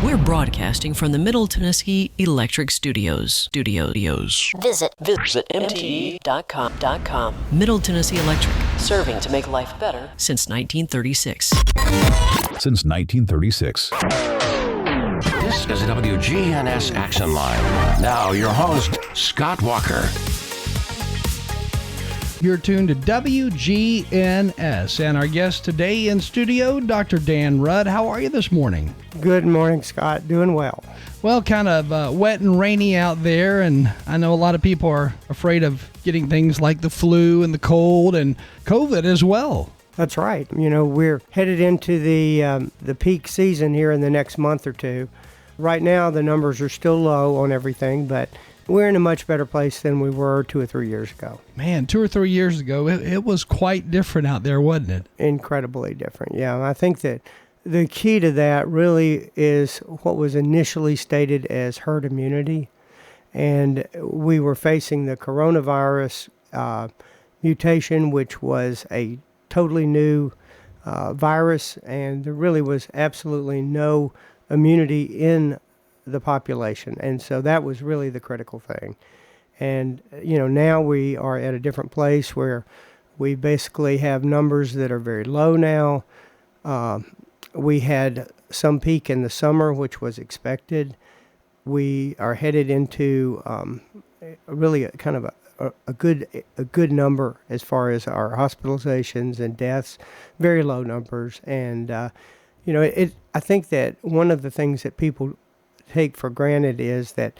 We're broadcasting from the Middle Tennessee Electric Studios. Visit MTE.com. Middle Tennessee Electric, serving to make life better since 1936. Since 1936. This is the WGNS Action Line. Now, your host, Scott Walker. You're tuned to WGNS, and our guest today in studio, Dr. Dan Rudd. How are you this morning? Good morning, Scott. Doing well. Well, kind of wet and rainy out there, and I know a lot of people are afraid of getting things like the flu and the cold and COVID as well. That's right. You know, we're headed into the peak season here in the next month or two. Right now, the numbers are still low on everything, but we're in a much better place than we were 2 or 3 years ago. Man, 2 or 3 years ago, it was quite different out there, wasn't it? Incredibly different, yeah. And I think that the key to that really is what was initially stated as herd immunity. And we were facing the coronavirus mutation, which was a totally new virus, and there really was absolutely no immunity in the population. And so that was really the critical thing. And, you know, now we are at a different place where we basically have numbers that are very low now. We had some peak in the summer, which was expected. We are headed into really a kind of a good number as far as our hospitalizations and deaths, very low numbers. And, you know, I think that one of the things that people take for granted is that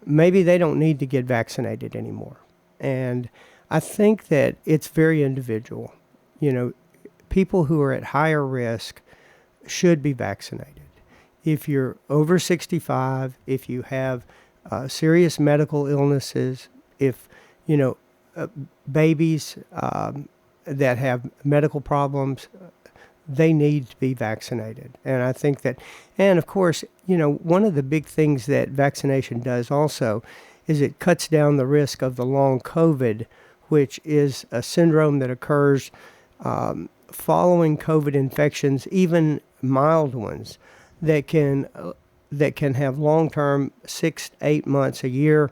maybe they don't need to get vaccinated anymore. And I think that it's very individual. You know, people who are at higher risk should be vaccinated. If you're over 65, if you have serious medical illnesses, if, you know, babies that have medical problems, they need to be vaccinated. And I think that, and of course, you know, one of the big things that vaccination does also is it cuts down the risk of the long COVID, which is a syndrome that occurs following COVID infections, even mild ones, that can have long-term 6 to 8 months, a year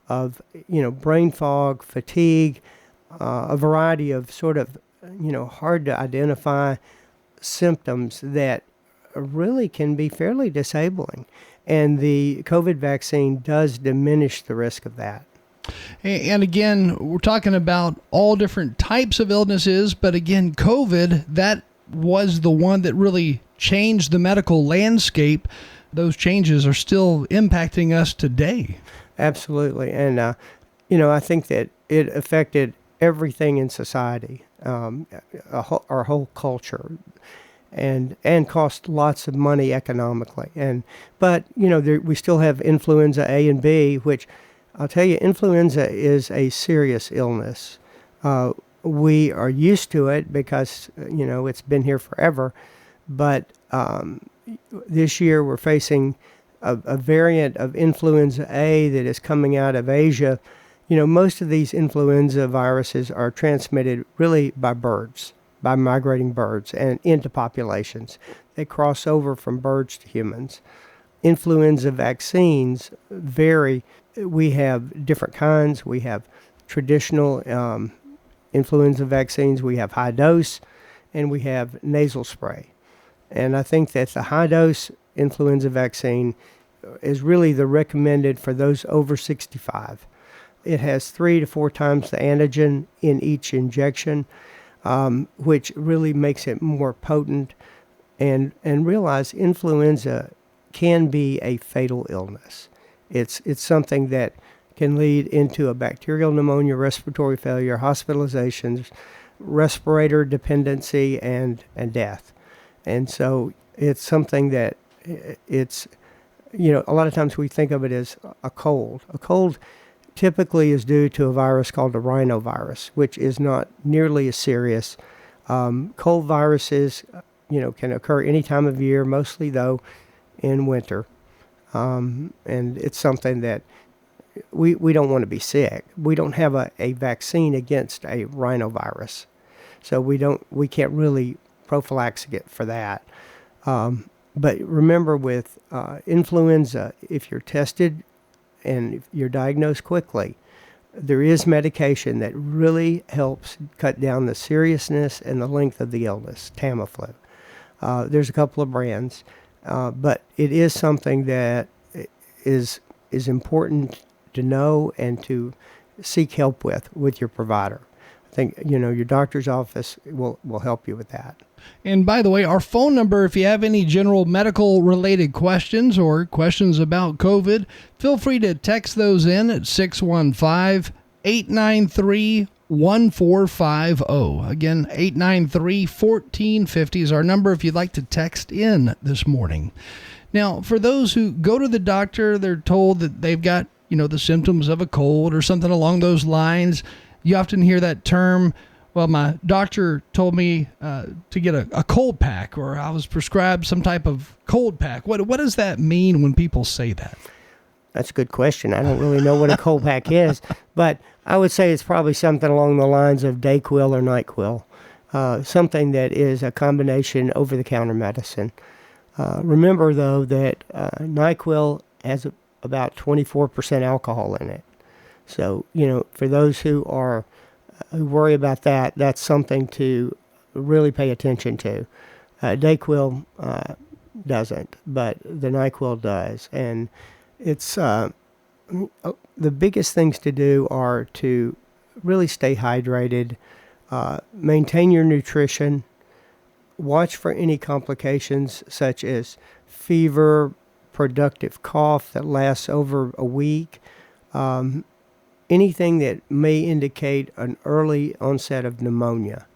of, you know, brain fog, fatigue, a variety of sort of, you know, hard to identify symptoms that really can be fairly disabling. And the COVID vaccine does diminish the risk of that. And again, we're talking about all different types of illnesses, but again, COVID, that was the one that really changed the medical landscape. Those changes are still impacting us today. Absolutely. And, you know, I think that it affected everything in society, our whole culture, and cost lots of money economically. But you know, we still have influenza A and B, which I'll tell you, influenza is a serious illness. We are used to it because, you know, it's been here forever. But this year we're facing a variant of influenza A that is coming out of Asia. You know, most of these influenza viruses are transmitted really by birds, by migrating birds and into populations. They cross over from birds to humans. Influenza vaccines vary. We have different kinds. We have traditional influenza vaccines. We have high dose, and we have nasal spray. And I think that the high dose influenza vaccine is really the recommended for those over 65. It has 3 to 4 times the antigen in each injection, which really makes it more potent. And realize influenza can be a fatal illness. It's something that can lead into a bacterial pneumonia, respiratory failure, hospitalizations, respirator dependency, and death. And so it's something that it's, you know, a lot of times we think of it as a cold. A cold typically is due to a virus called the rhinovirus, which is not nearly as serious. Cold viruses, you know, can occur any time of year, mostly though in winter. And it's something that we don't want to be sick. We don't have a vaccine against a rhinovirus. So we can't really prophylax it for that. But remember, with influenza, if you're tested and if you're diagnosed quickly, there is medication that really helps cut down the seriousness and the length of the illness, Tamiflu. There's a couple of brands, but it is something that is important to know and to seek help with your provider. I think, your doctor's office will help you with that. And by the way, our phone number, if you have any general medical related questions or questions about COVID, feel free to text those in at 615-893-1450. Again, 893-1450 is our number if you'd like to text in this morning. Now, for those who go to the doctor, they're told that they've got, the symptoms of a cold or something along those lines. You often hear that term, well, my doctor told me to get a cold pack, or I was prescribed some type of cold pack. What does that mean when people say that? That's a good question. I don't really know what a cold pack is, but I would say it's probably something along the lines of Dayquil or NyQuil, something that is a combination over-the-counter medicine. Remember, though, that NyQuil has about 24% alcohol in it. So, for those who worry about that, that's something to really pay attention to. Dayquil doesn't, but the NyQuil does. And it's the biggest things to do are to really stay hydrated, maintain your nutrition, watch for any complications such as fever, productive cough that lasts over a week, anything that may indicate an early onset of pneumonia,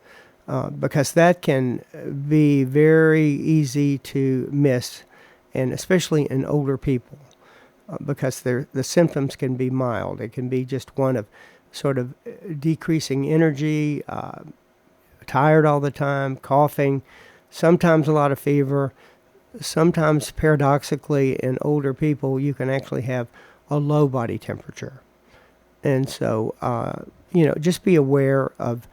because that can be very easy to miss, and especially in older people, because the symptoms can be mild. It can be just one of sort of decreasing energy, tired all the time, coughing, sometimes a lot of fever. Sometimes, paradoxically, in older people, you can actually have a low body temperature. And so, just be aware of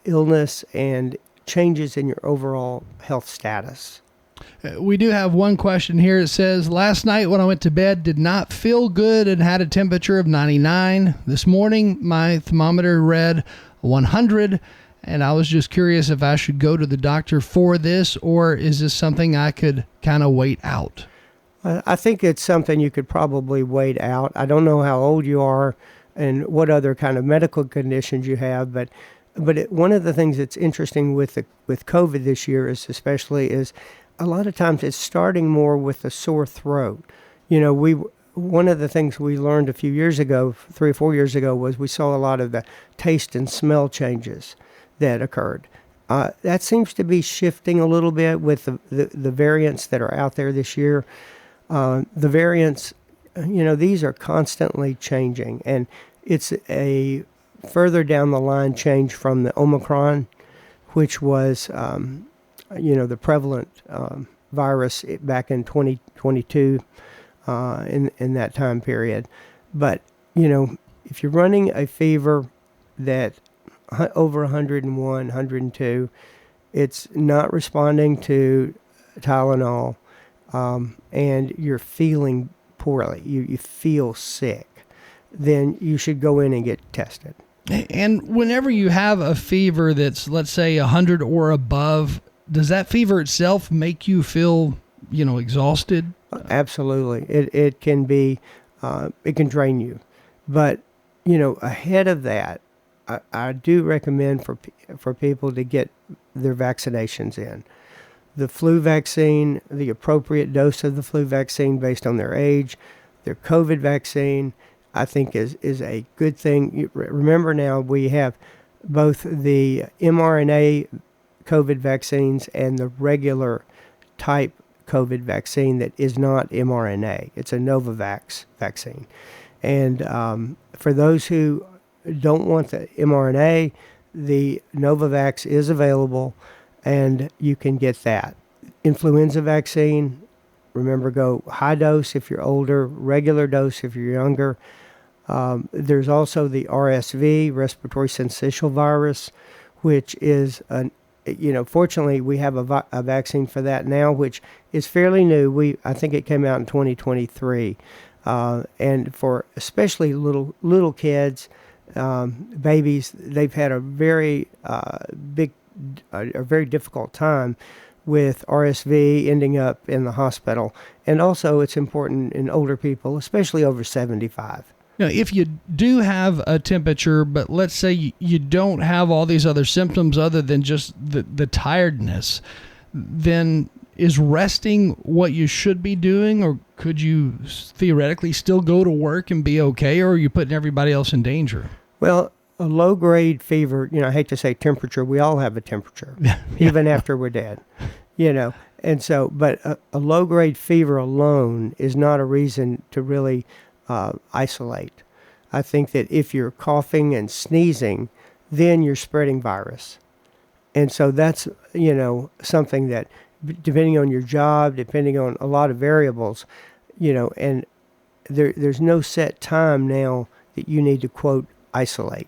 illness and changes in your overall health status. We do have one question here. It says, last night when I went to bed, did not feel good and had a temperature of 99. This morning, my thermometer read 100, and I was just curious if I should go to the doctor for this, or is this something I could kind of wait out? I think it's something you could probably wait out. I don't know how old you are and what other kind of medical conditions you have, but one of the things that's interesting with COVID this year is a lot of times it's starting more with a sore throat. One of the things we learned a few years ago, 3 or 4 years ago, was we saw a lot of the taste and smell changes that occurred. That seems to be shifting a little bit with the variants that are out there this year. The variants, these are constantly changing, and it's a further down the line change from the Omicron, which was, the prevalent virus back in 2022 in that time period. But, if you're running a fever that over 101, 102, it's not responding to Tylenol, and you're feeling poorly, you feel sick, then you should go in and get tested. And whenever you have a fever that's, let's say, 100 or above, does that fever itself make you feel, exhausted? Absolutely. It can be, it can drain you. But, ahead of that, I do recommend for people to get their vaccinations in. The flu vaccine, the appropriate dose of the flu vaccine based on their age, their COVID vaccine, I think is a good thing. Remember now, we have both the mRNA COVID vaccines and the regular type COVID vaccine that is not mRNA. It's a Novavax vaccine. And for those who don't want the mRNA, the Novavax is available, and you can get that. Influenza vaccine, remember, go high dose if you're older, regular dose if you're younger. There's also the RSV, respiratory syncytial virus, which is fortunately, we have a vaccine for that now, which is fairly new. I think it came out in 2023, and for especially little kids, babies, they've had a very a very difficult time with RSV ending up in the hospital. And also it's important in older people, especially over 75. Now, if you do have a temperature, but let's say you don't have all these other symptoms other than just the tiredness, then is resting what you should be doing, or could you theoretically still go to work and be okay, or are you putting everybody else in danger? Well, a low-grade fever, I hate to say temperature, we all have a temperature, even after we're dead, And so, but a low-grade fever alone is not a reason to really isolate. I think that if you're coughing and sneezing, then you're spreading virus. And so that's, something that, depending on your job, depending on a lot of variables, and there's no set time now that you need to, quote, isolate.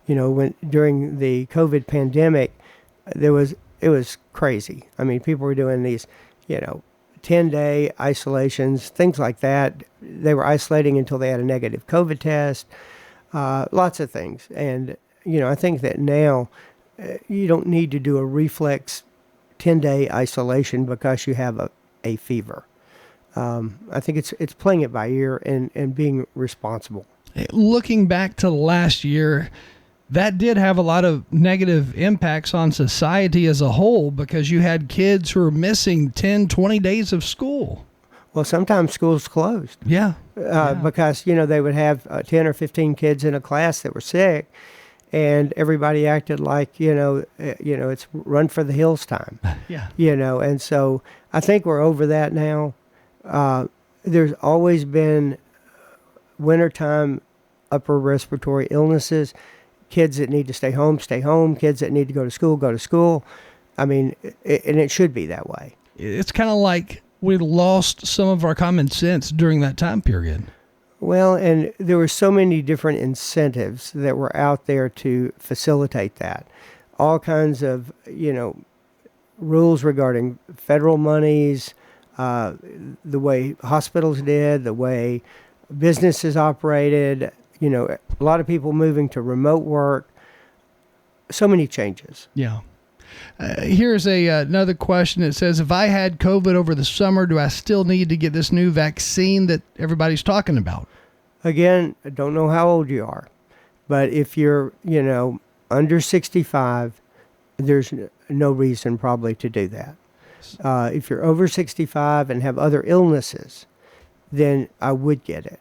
When during the COVID pandemic, it was crazy. I mean, people were doing these, 10-day isolations, things like that. They were isolating until they had a negative COVID test, lots of things. And, I think that now you don't need to do a reflex 10-day isolation because you have a fever. I think it's playing it by ear and being responsible. Looking back to last year, that did have a lot of negative impacts on society as a whole because you had kids who were missing 10, 20 days of school. Well, sometimes schools closed. Yeah. Because, they would have 10 or 15 kids in a class that were sick, and everybody acted like, it's run for the hills time. Yeah. And so I think we're over that now. There's always been wintertime upper respiratory illnesses. Kids that need to stay home, kids that need to go to school. I mean, and it should be that way. It's kind of like we lost some of our common sense during that time period. Well, and there were so many different incentives that were out there to facilitate that. All kinds of, rules regarding federal monies, the way hospitals did, the way businesses operated, a lot of people moving to remote work, so many changes. Yeah. Here's another question. It says, if I had COVID over the summer, do I still need to get this new vaccine that everybody's talking about? Again, I don't know how old you are, but if you're, under 65, there's no reason probably to do that. If you're over 65 and have other illnesses, then I would get it.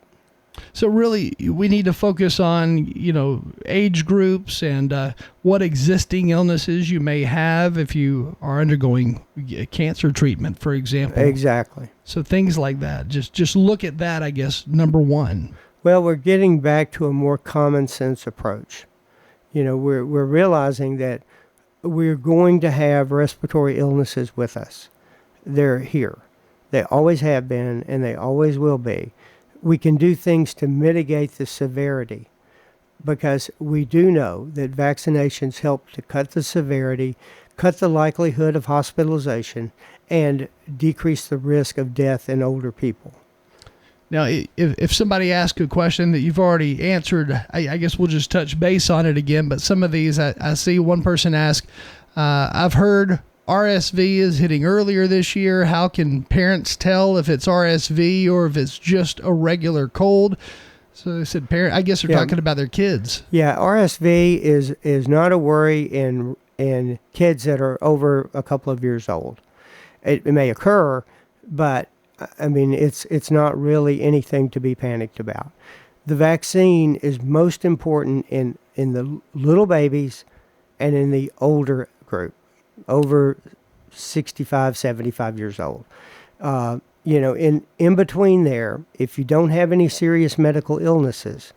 So really, we need to focus on, age groups and what existing illnesses you may have if you are undergoing cancer treatment, for example. Exactly. So things like that. Just look at that, I guess, number one. Well, we're getting back to a more common sense approach. We're realizing that we're going to have respiratory illnesses with us. They're here. They always have been, and they always will be. We can do things to mitigate the severity because we do know that vaccinations help to cut the severity, cut the likelihood of hospitalization, and decrease the risk of death in older people. Now, if somebody asks a question that you've already answered, I guess we'll just touch base on it again. But some of these, I see one person ask, I've heard RSV is hitting earlier this year. How can parents tell if it's RSV or if it's just a regular cold? So they said I guess they're talking about their kids. Yeah, RSV is not a worry in kids that are over a couple of years old. It may occur, but I mean it's not really anything to be panicked about. The vaccine is most important in the little babies and in the older group, over 65, 75 years old. In between there, if you don't have any serious medical illnesses,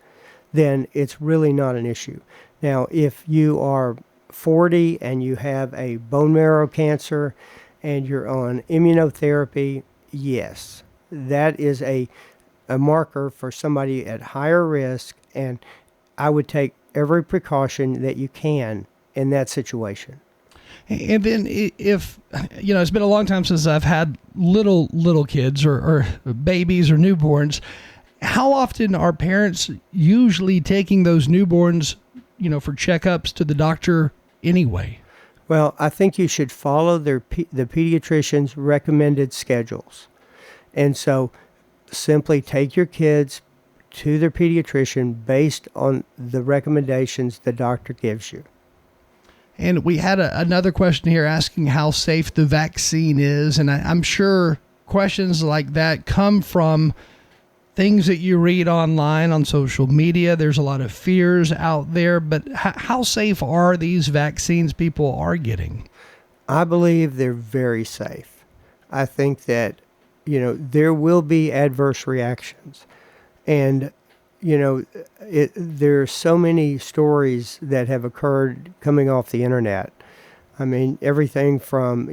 then it's really not an issue. Now, if you are 40 and you have a bone marrow cancer and you're on immunotherapy, yes, that is a marker for somebody at higher risk, and I would take every precaution that you can in that situation. And then if, it's been a long time since I've had little kids or babies or newborns. How often are parents usually taking those newborns, for checkups to the doctor anyway? Well, I think you should follow the pediatrician's recommended schedules. And so simply take your kids to their pediatrician based on the recommendations the doctor gives you. And we had another question here asking how safe the vaccine is. And I'm sure questions like that come from things that you read online on social media. There's a lot of fears out there. But how safe are these vaccines people are getting? I believe they're very safe. I think that, there will be adverse reactions. And there are so many stories that have occurred coming off the internet. I mean, everything from,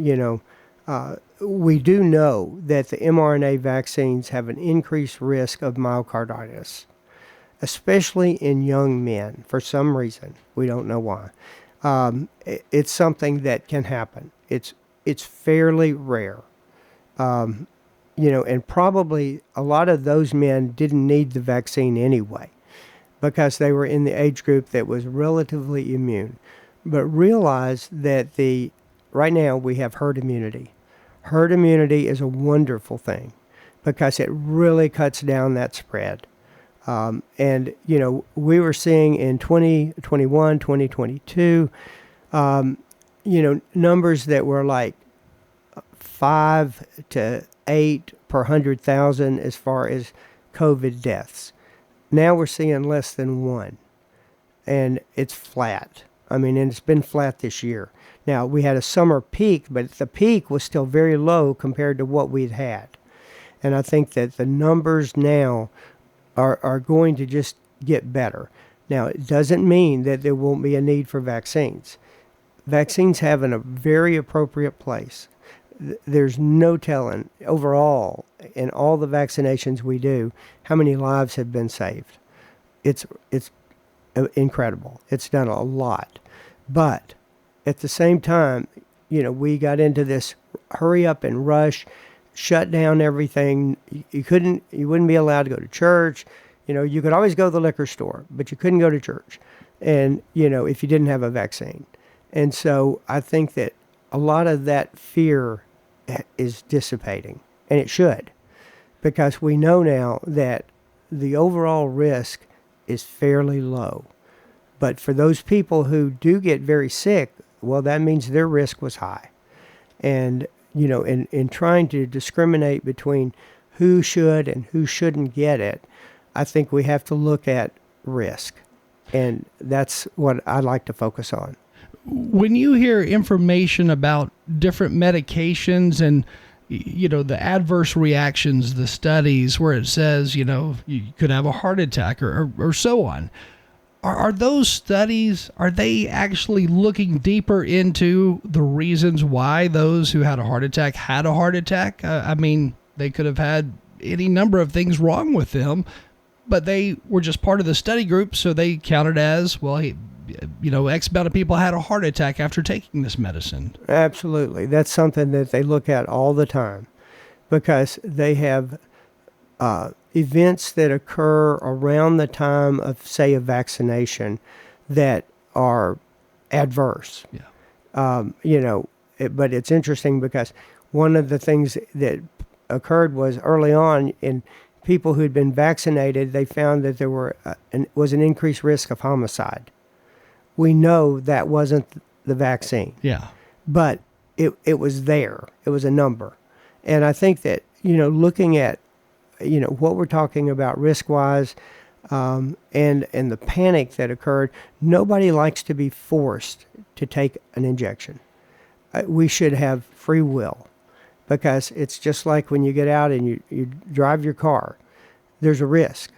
we do know that the mRNA vaccines have an increased risk of myocarditis, especially in young men for some reason. We don't know why. It's something that can happen. It's fairly rare. And probably a lot of those men didn't need the vaccine anyway because they were in the age group that was relatively immune. But realize that right now we have herd immunity. Herd immunity is a wonderful thing because it really cuts down that spread. And we were seeing in 2021, 2022, numbers that were like 5 to 8 per 100,000 as far as COVID deaths. Now we're seeing less than 1, and it's flat. I mean, and it's been flat this year. Now, we had a summer peak, but the peak was still very low compared to what we'd had. And I think that the numbers now are going to just get better. Now, it doesn't mean that there won't be a need for vaccines. Vaccines have a very appropriate place. There's no telling overall in all the vaccinations we do how many lives have been saved. It's incredible. It's done a lot. But at the same time, we got into this hurry up and rush, shut down everything. You wouldn't be allowed to go to church. You could always go to the liquor store, but you couldn't go to church. And, if you didn't have a vaccine. And so I think that a lot of that fear is dissipating, and it should, because we know now that the overall risk is fairly low. But for those people who do get very sick, well, that means their risk was high. And, in trying to discriminate between who should and who shouldn't get it, I think we have to look at risk. And that's what I like to focus on. When you hear information about different medications and, the adverse reactions, the studies where it says, you could have a heart attack or so on, are those studies, are they actually looking deeper into the reasons why those who had a heart attack had a heart attack? I mean, they could have had any number of things wrong with them, but they were just part of the study group, so they counted as, well, X amount of people had a heart attack after taking this medicine. Absolutely. That's something that they look at all the time because they have events that occur around the time of, say, a vaccination that are adverse. Yeah. But it's interesting because one of the things that occurred was early on in people who'd been vaccinated, they found that there was an increased risk of homicide. We know that wasn't the vaccine. Yeah. But it was there. It was a number. And I think that, looking at, what we're talking about risk-wise and the panic that occurred, nobody likes to be forced to take an injection. We should have free will because it's just like when you get out and you drive your car. There's a risk.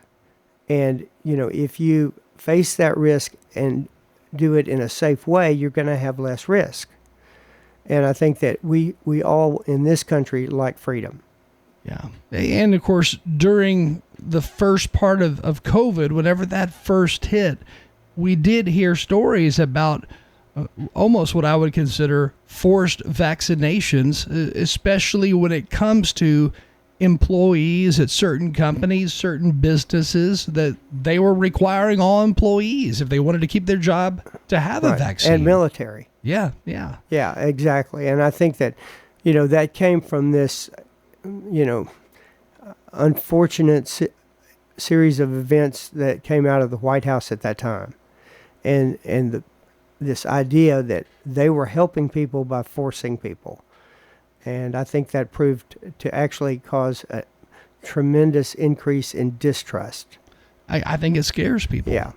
And, if you face that risk and do it in a safe way, you're going to have less risk. And I think that we all in this country like freedom. Yeah. And of course, during the first part of COVID, whenever that first hit, we did hear stories about almost what I would consider forced vaccinations, especially when it comes to employees at certain companies, certain businesses, that they were requiring all employees, if they wanted to keep their job, to have a vaccine. And military. Yeah. Yeah, exactly. And I think that, that came from this, unfortunate series of events that came out of the White House at that time. And this idea that they were helping people by forcing people. And I think that proved to actually cause a tremendous increase in distrust. I think it scares people. Yeah.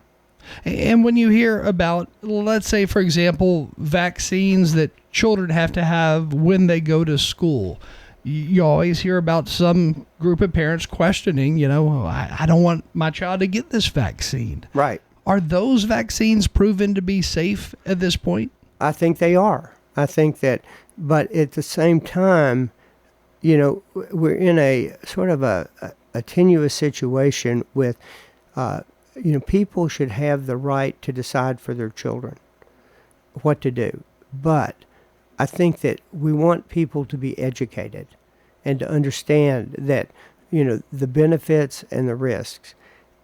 And when you hear about, let's say, for example, vaccines that children have to have when they go to school, you always hear about some group of parents questioning, I don't want my child to get this vaccine. Right. Are those vaccines proven to be safe at this point? I think they are. I think that, but at the same time, we're in a sort of a tenuous situation with, people should have the right to decide for their children what to do. But I think that we want people to be educated and to understand that, the benefits and the risks.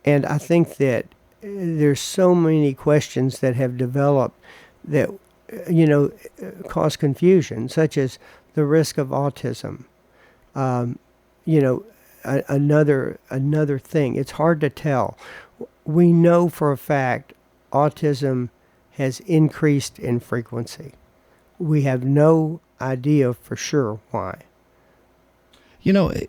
And I think that there's so many questions that have developed that, cause confusion, such as the risk of autism. Another thing, it's hard to tell. We know for a fact autism has increased in frequency. We have no idea for sure why.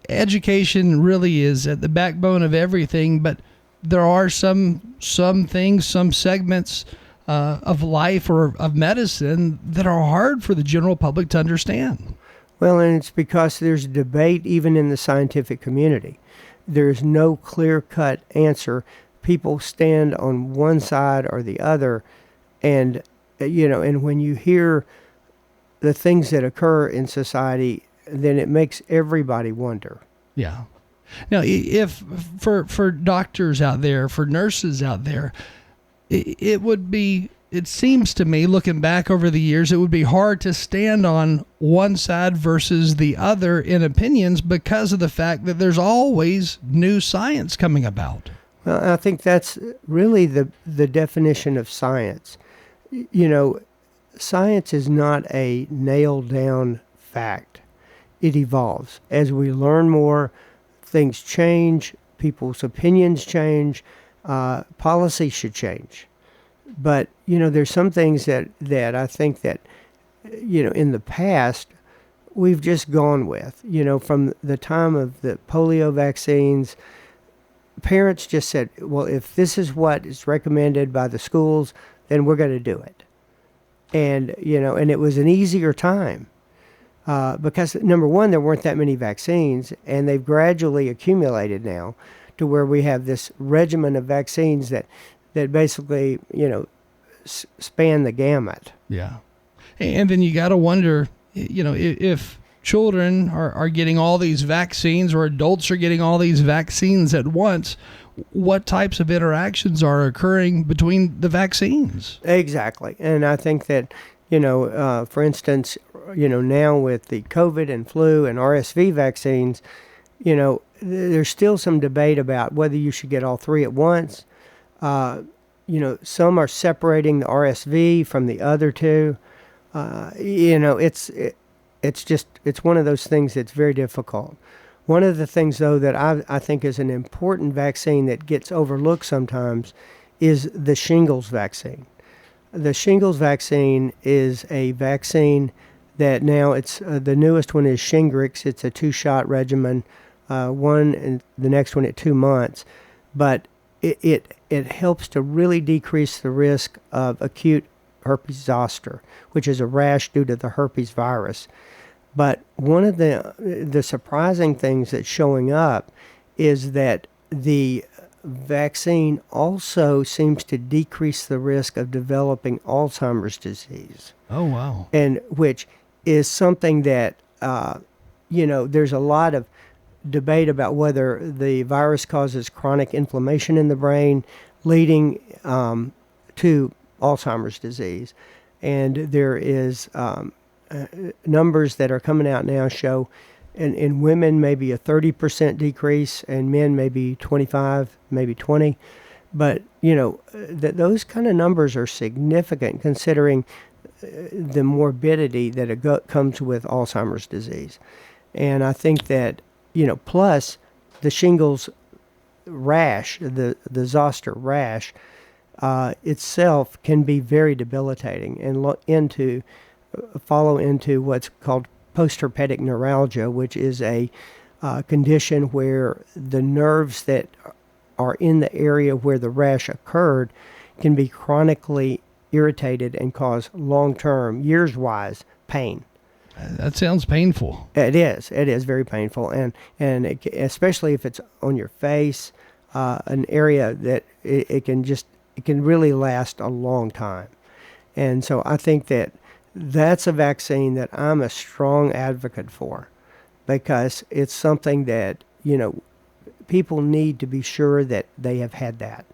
Education really is at the backbone of everything, but there are some things, some segments of life or of medicine that are hard for the general public to understand. Well, and it's because there's debate even in the scientific community. There's no clear-cut answer. People stand on one side or the other, and and when you hear the things that occur in society, then it makes everybody wonder. Yeah. Now, if for doctors out there, for nurses out there, it seems to me, looking back over the years, it would be hard to stand on one side versus the other in opinions because of the fact that there's always new science coming about. Well, I think that's really the definition of science. Science is not a nailed down fact. It evolves. As we learn more, things change, people's opinions change, policy should change. But, there's some things that I think that, in the past, we've just gone with. From the time of the polio vaccines, parents just said, well, if this is what is recommended by the schools, then we're going to do it. And, and it was an easier time. Because, number one, there weren't that many vaccines, and they've gradually accumulated now to where we have this regimen of vaccines that basically, span the gamut. Yeah. And then you got to wonder, if children are getting all these vaccines or adults are getting all these vaccines at once, what types of interactions are occurring between the vaccines? Exactly. And I think that, for instance, now with the COVID and flu and RSV vaccines, there's still some debate about whether you should get all three at once. Some are separating the RSV from the other two. It's one of those things that's very difficult. One of the things, though, that I think is an important vaccine that gets overlooked sometimes is the shingles vaccine. The shingles vaccine is a vaccine that now it's the newest one is Shingrix. It's a 2-shot regimen, one and the next one at 2 months. But it helps to really decrease the risk of acute herpes zoster, which is a rash due to the herpes virus. But one of the surprising things that's showing up is that the vaccine also seems to decrease the risk of developing Alzheimer's disease. Oh, wow. And which is something that, there's a lot of debate about whether the virus causes chronic inflammation in the brain, leading to Alzheimer's disease. And there is numbers that are coming out now show in women maybe a 30% decrease, and men maybe 25, maybe 20. But, those kind of numbers are significant considering the morbidity that comes with Alzheimer's disease. And I think that, plus the shingles rash, the zoster rash itself can be very debilitating and follow into what's called postherpetic neuralgia, which is a condition where the nerves that are in the area where the rash occurred can be chronically irritated and cause long-term, years-wise pain. That sounds painful. It is very painful, and especially if it's on your face, an area that it can really last a long time. And so I think that's a vaccine that I'm a strong advocate for, because it's something that people need to be sure that they have had that.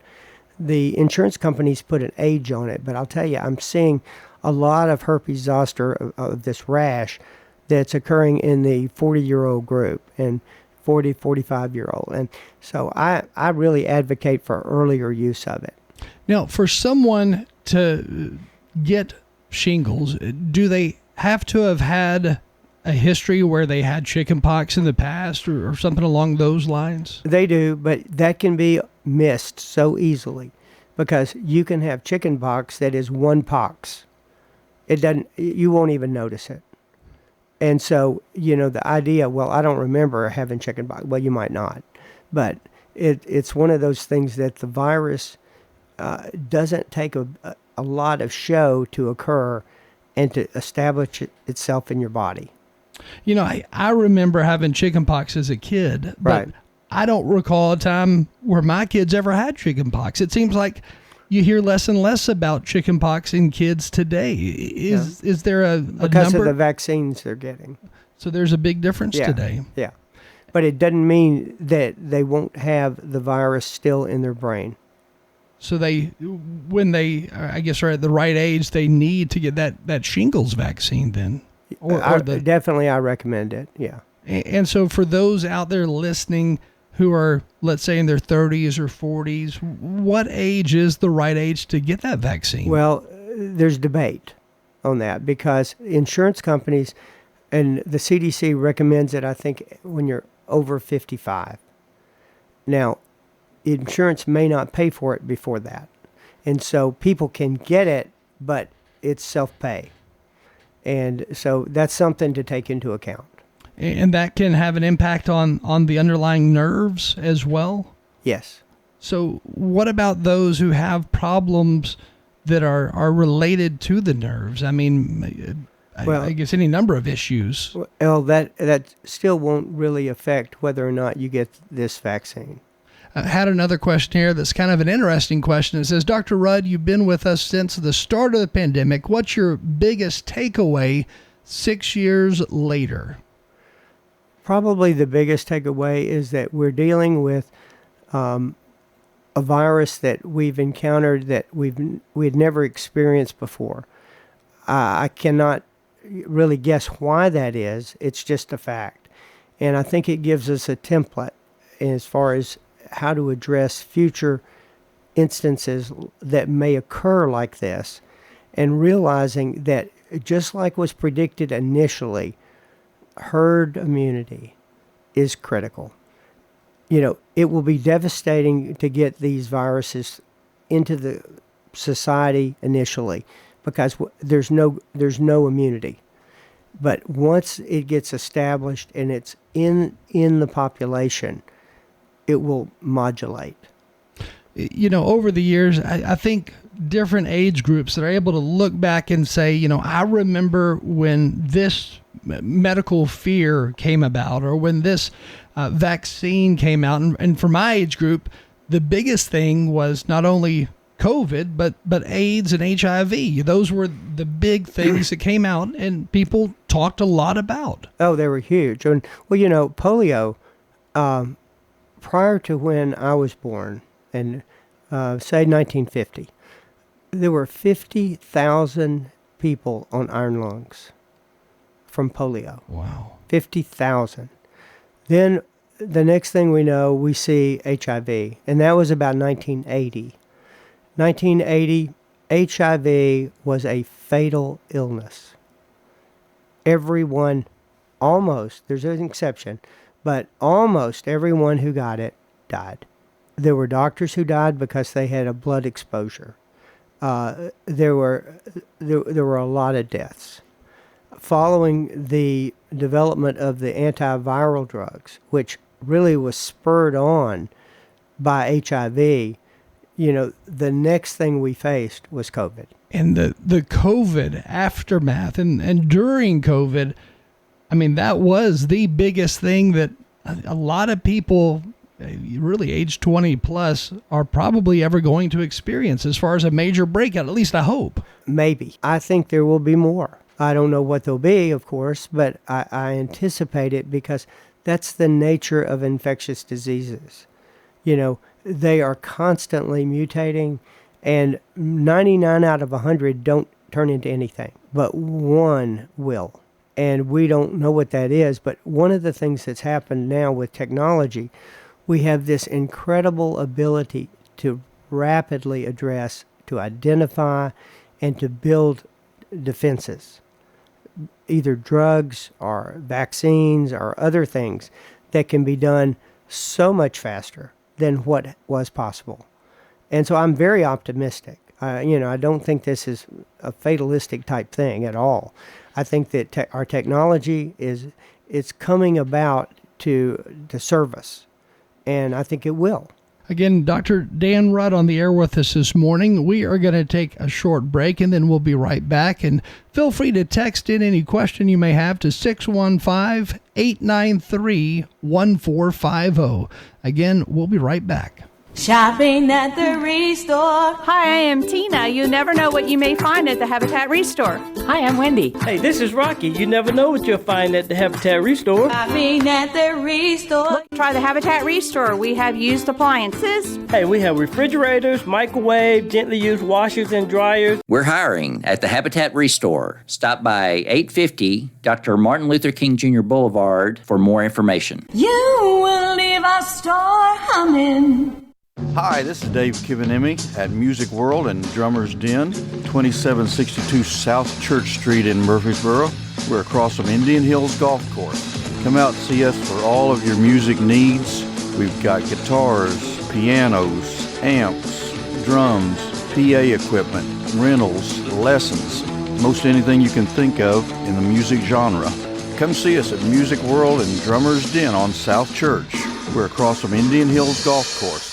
The insurance companies put an age on it, but I'll tell you, I'm seeing a lot of herpes zoster of this rash that's occurring in the 40-year-old group and 40, 45-year-old. And so I really advocate for earlier use of it. Now, for someone to get shingles, do they have to have had a history where they had chickenpox in the past or something along those lines? They do, but that can be missed so easily, because you can have chickenpox that is one pox. You won't even notice it. And so, the idea, well, I don't remember having chickenpox. Well, you might not. But it's one of those things that the virus doesn't take a lot of show to occur and to establish itself in your body. I remember having chickenpox as a kid, but Right. I don't recall a time where my kids ever had chickenpox. It seems like you hear less and less about chickenpox in kids today. Is there a Because number? of the vaccines they're getting. So there's a big difference today. Yeah. But it doesn't mean that they won't have the virus still in their brain. So when they, I guess, are at the right age, they need to get that shingles vaccine then. Definitely, I recommend it. Yeah. And so for those out there listening who are, let's say, in their 30s or 40s, what age is the right age to get that vaccine? Well, there's debate on that, because insurance companies and the CDC recommends it, I think, when you're over 55. Now, insurance may not pay for it before that. And so people can get it, but it's self-pay. And so that's something to take into account. And that can have an impact on the underlying nerves as well? Yes. So what about those who have problems that are related to the nerves? I mean, I guess any number of issues. Well, that still won't really affect whether or not you get this vaccine. I had another question here that's kind of an interesting question. It says, Dr. Rudd, you've been with us since the start of the pandemic. What's your biggest takeaway 6 years later? Probably the biggest takeaway is that we're dealing with a virus that we've encountered that we'd never experienced before. I cannot really guess why that is. It's just a fact. And I think it gives us a template as far as how to address future instances that may occur like this, and realizing that just like was predicted initially, herd immunity is critical. It will be devastating to get these viruses into the society initially, because there's no immunity. But once it gets established and it's in the population, it will modulate. Over the years, I think different age groups that are able to look back and say, I remember when this medical fear came about, or when this vaccine came out. And for my age group, the biggest thing was not only COVID, but AIDS and HIV. Those were the big things that came out and people talked a lot about. Oh, they were huge. And, polio, prior to when I was born, and say 1950, there were 50,000 people on iron lungs from polio. Wow. 50,000. Then the next thing we know, we see HIV, and that was about 1980. 1980, HIV was a fatal illness. Everyone, almost, there's an exception, but almost everyone who got it died. There were doctors who died because they had a blood exposure. There were a lot of deaths. Following the development of the antiviral drugs, which really was spurred on by HIV, the next thing we faced was COVID. And the COVID aftermath and during COVID, I mean, that was the biggest thing that a lot of people, really age 20 plus, are probably ever going to experience as far as a major breakout. At least I hope. Maybe. I think there will be more. I don't know what they'll be, of course, but I anticipate it because that's the nature of infectious diseases. They are constantly mutating, and 99 out of 100 don't turn into anything, but one will. And we don't know what that is, but one of the things that's happened now with technology, we have this incredible ability to rapidly address, to identify, and to build defenses, either drugs or vaccines or other things that can be done so much faster than what was possible. And so I'm very optimistic. I don't think this is a fatalistic type thing at all. I think that our technology it's coming about to serve us, and I think it will. Again, Dr. Dan Rudd on the air with us this morning. We are going to take a short break, and then we'll be right back. And feel free to text in any question you may have to 615-893-1450. Again, we'll be right back. Shopping at the Restore. Hi, I am Tina. You never know what you may find at the Habitat Restore. Hi, I'm Wendy. Hey, this is Rocky. You never know what you'll find at the Habitat Restore. Shopping at the Restore. Try the Habitat Restore. We have used appliances. Hey, we have refrigerators, microwave, gently used washers and dryers. We're hiring at the Habitat Restore. Stop by 850 Dr. Martin Luther King Jr. Boulevard for more information. You will leave our store humming. Hi, this is Dave Kivanemi at Music World and Drummer's Den, 2762 South Church Street in Murfreesboro. We're across from Indian Hills Golf Course. Come out and see us for all of your music needs. We've got guitars, pianos, amps, drums, PA equipment, rentals, lessons, most anything you can think of in the music genre. Come see us at Music World and Drummer's Den on South Church. We're across from Indian Hills Golf Course.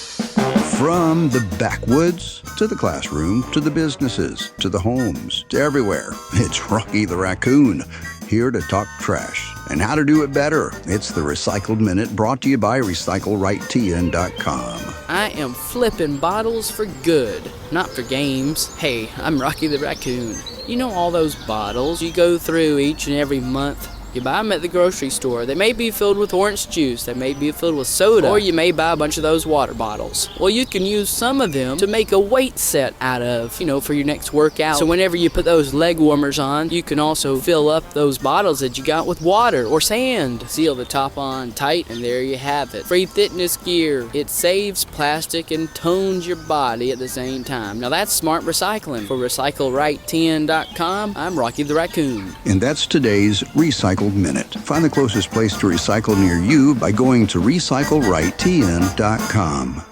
From the backwoods to the classroom to the businesses to the homes to everywhere, it's Rocky the Raccoon, here to talk trash and how to do it better. It's the Recycled Minute, brought to you by RecycleRightTN.com. I am flipping bottles for good, not for games. Hey, I'm Rocky the Raccoon. You know all those bottles you go through each and every month? You buy them at the grocery store. They may be filled with orange juice, they may be filled with soda, or you may buy a bunch of those water bottles. Well, you can use some of them to make a weight set out of, for your next workout. So whenever you put those leg warmers on, you can also fill up those bottles that you got with water or sand. Seal the top on tight, and there you have it. Free fitness gear. It saves plastic and tones your body at the same time. Now that's smart recycling. For RecycleRightTN.com, I'm Rocky the Raccoon. And that's today's Recycled Minute. Find the closest place to recycle near you by going to RecycleRightTN.com.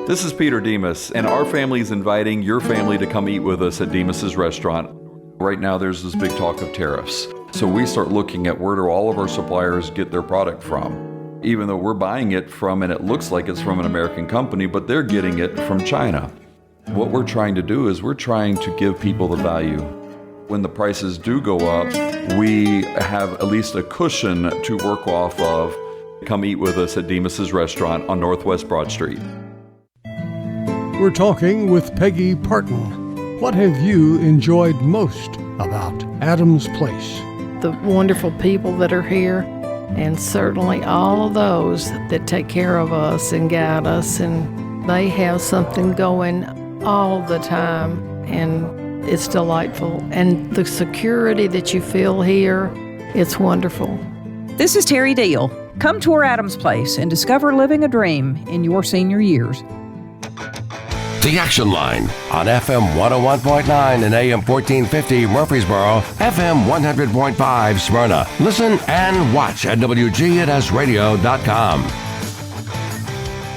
This is Peter Demas, and our family is inviting your family to come eat with us at Demas's restaurant. Right now there's this big talk of tariffs. So we start looking at where do all of our suppliers get their product from. Even though we're buying it from, and it looks like it's from an American company, but they're getting it from China. What we're trying to do is we're trying to give people the value. When the prices do go up, we have at least a cushion to work off of. Come eat with us at Demas's restaurant on Northwest Broad Street. We're talking with Peggy Parton. What have you enjoyed most about Adams Place? The wonderful people that are here, and certainly all of those that take care of us and guide us, and they have something going all the time, and It's delightful. And the security that you feel here, it's wonderful. This is Terry Deal. Come tour Adams Place and discover living a dream in your senior years. The Action Line on FM 101.9 and AM 1450 Murfreesboro, FM 100.5 Smyrna. Listen and watch at WGNSradio.com.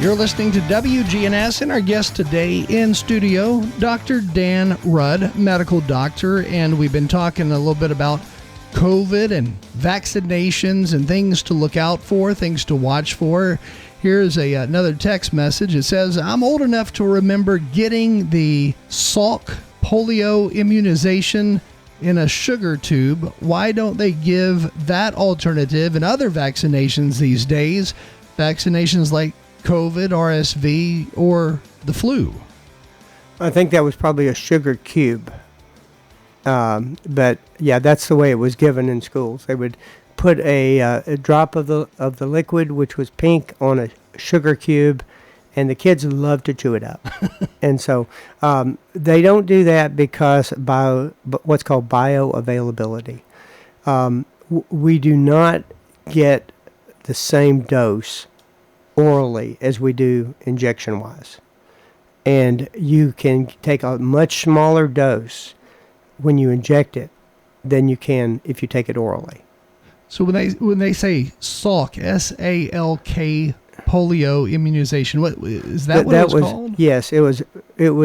You're listening to WGNS, and our guest today in studio, Dr. Dan Rudd, medical doctor, and we've been talking a little bit about COVID and vaccinations and things to look out for, things to watch for. Here's another text message. It says, I'm old enough to remember getting the Salk polio immunization in a sugar tube. Why don't they give that alternative in other vaccinations these days? Vaccinations like COVID, RSV, or the flu? I think that was probably a sugar cube. But yeah, that's the way it was given in schools. They would put a drop of the liquid, which was pink, on a sugar cube, and the kids loved to chew it up. And so they don't do that because what's called bioavailability. We do not get the same dose orally as we do injection-wise. And you can take a much smaller dose when you inject it than you can if you take it orally. So when they say Salk, S-A-L-K, polio immunization, what is that? What it was called? Yes, it was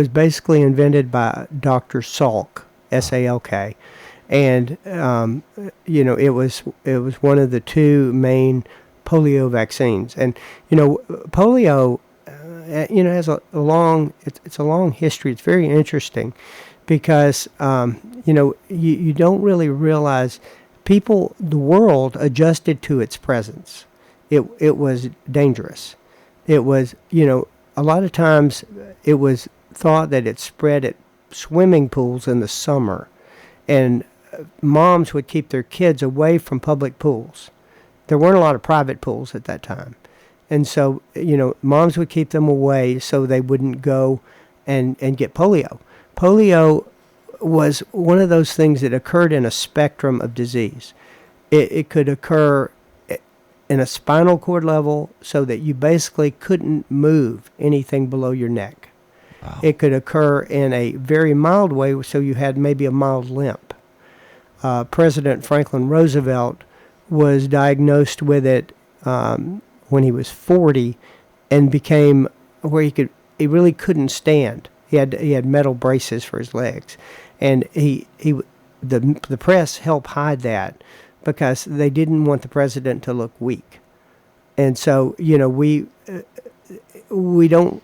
basically invented by Dr. Salk, S-A-L-K, and it was one of the two main polio vaccines. And polio has a long history. It's very interesting because you don't really realize the world adjusted to its presence. It was dangerous. It was, a lot of times it was thought that it spread at swimming pools in the summer, and moms would keep their kids away from public pools. There weren't a lot of private pools at that time. And so, moms would keep them away so they wouldn't go and get polio. Polio was one of those things that occurred in a spectrum of disease. It could occur in a spinal cord level so that you basically couldn't move anything below your neck. Wow. It could occur in a very mild way, so you had maybe a mild limp. President Franklin Roosevelt was diagnosed with it when he was 40 and became where he really couldn't stand. He had metal braces for his legs, and the press helped hide that because they didn't want the president to look weak. And so we don't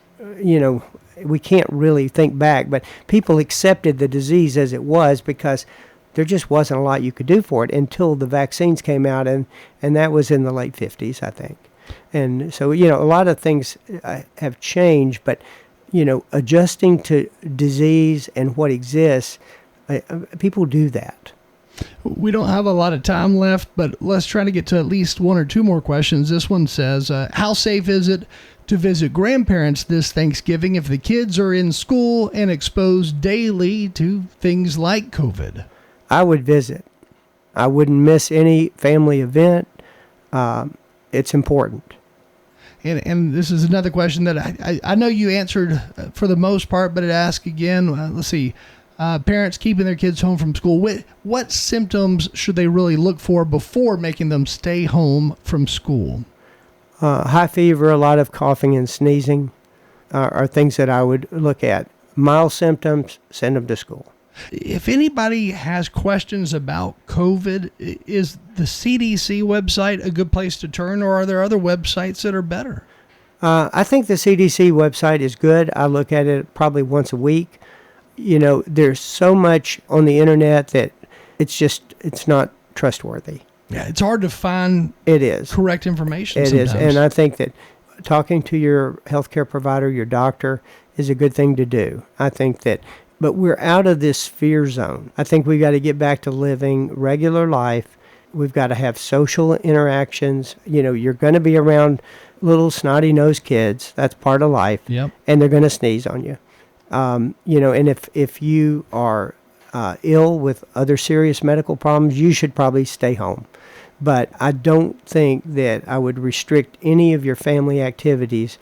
we can't really think back, but people accepted the disease as it was because there just wasn't a lot you could do for it until the vaccines came out, and that was in the late 50s, I think. And so, a lot of things have changed, but, adjusting to disease and what exists, people do that. We don't have a lot of time left, but let's try to get to at least one or two more questions. This one says, how safe is it to visit grandparents this Thanksgiving if the kids are in school and exposed daily to things like COVID? I would visit. I wouldn't miss any family event. It's important. And this is another question that I know you answered for the most part, but it asks again, let's see, parents keeping their kids home from school. What symptoms should they really look for before making them stay home from school? High fever, a lot of coughing and sneezing are things that I would look at. Mild symptoms, send them to school. If anybody has questions about COVID, is the CDC website a good place to turn, or are there other websites that are better? I think the CDC website is good. I look at it probably once a week. There's so much on the internet that it's not trustworthy. Yeah, it's hard to find correct information sometimes. It is, and I think that talking to your healthcare provider, your doctor, is a good thing to do. I think that, but we're out of this fear zone. I think we've got to get back to living regular life. We've got to have social interactions. You're going to be around little snotty-nosed kids. That's part of life. Yep. And they're going to sneeze on you. And if you are ill with other serious medical problems, you should probably stay home. But I don't think that I would restrict any of your family activities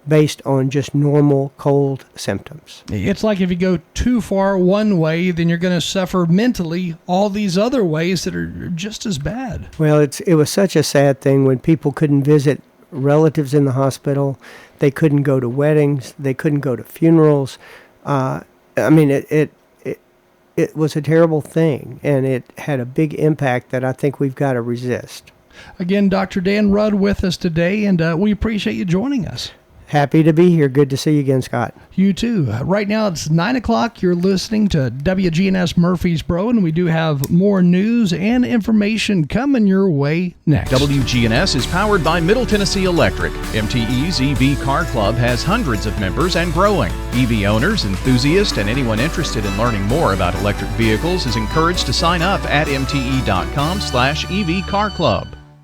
based on just normal cold symptoms. It's like if you go too far one way, then you're going to suffer mentally all these other ways that are just as bad. Well, it was such a sad thing when people couldn't visit relatives in the hospital. They couldn't go to weddings. They couldn't go to funerals. It was a terrible thing, and it had a big impact that I think we've got to resist. Again, Dr. Dan Rudd with us today, and we appreciate you joining us. Happy to be here. Good to see you again, Scott. You too. Right now it's 9 o'clock. You're listening to WGNS Murfreesboro, and we do have more news and information coming your way next. WGNS is powered by Middle Tennessee Electric. MTE's EV Car Club has hundreds of members and growing. EV owners, enthusiasts, and anyone interested in learning more about electric vehicles is encouraged to sign up at mte.com/EV Car Club.